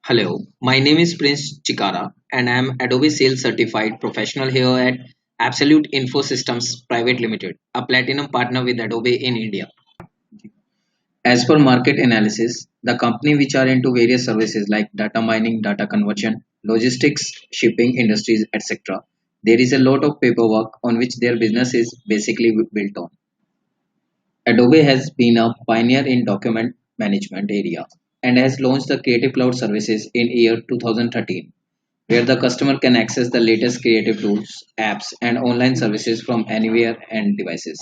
Hello, my name is Prince Chikara and I am Adobe Sales Certified Professional here at Absolute Info Systems Private Limited, a platinum partner with Adobe in India. As per market analysis, the company which are into various services like data mining, data conversion, logistics, shipping industries, etc. There is a lot of paperwork on which their business is basically built on. Adobe has been a pioneer in document management area and has launched the Creative Cloud services in year 2013, where the customer can access the latest creative tools, apps, and online services from anywhere and devices.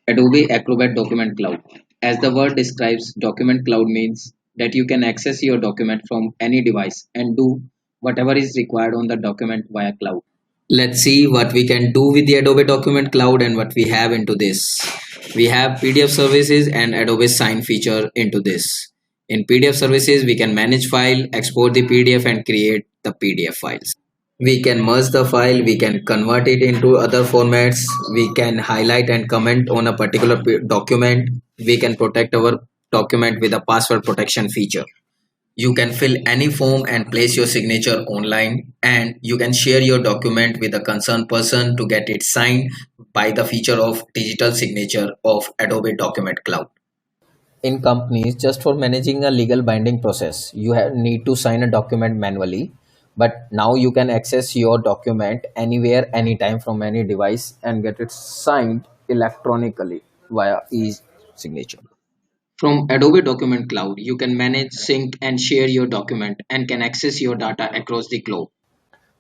Adobe Acrobat Document Cloud. As the word describes, Document Cloud means that you can access your document from any device and do whatever is required on the document via cloud. Let's see what we can do with the Adobe Document Cloud and what we have into this. We have PDF services and Adobe Sign feature into this. In PDF services, we can manage file, export the PDF and create the PDF files. We can merge the file, we can convert it into other formats, we can highlight and comment on a particular document, we can protect our document with a password protection feature. You can fill any form and place your signature online, and you can share your document with a concerned person to get it signed by the feature of digital signature of Adobe Document Cloud. In companies, just for managing a legal binding process, you need to sign a document manually, but now you can access your document anywhere, anytime from any device and get it signed electronically via e-signature. From Adobe Document Cloud, you can manage, sync, and share your document and can access your data across the globe.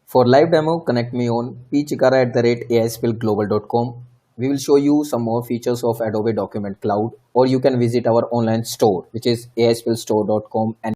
For live demo, connect me on pchikara@aispillglobal.com. We will show you some more features of Adobe Document Cloud, or you can visit our online store, which is aispillstore.com, and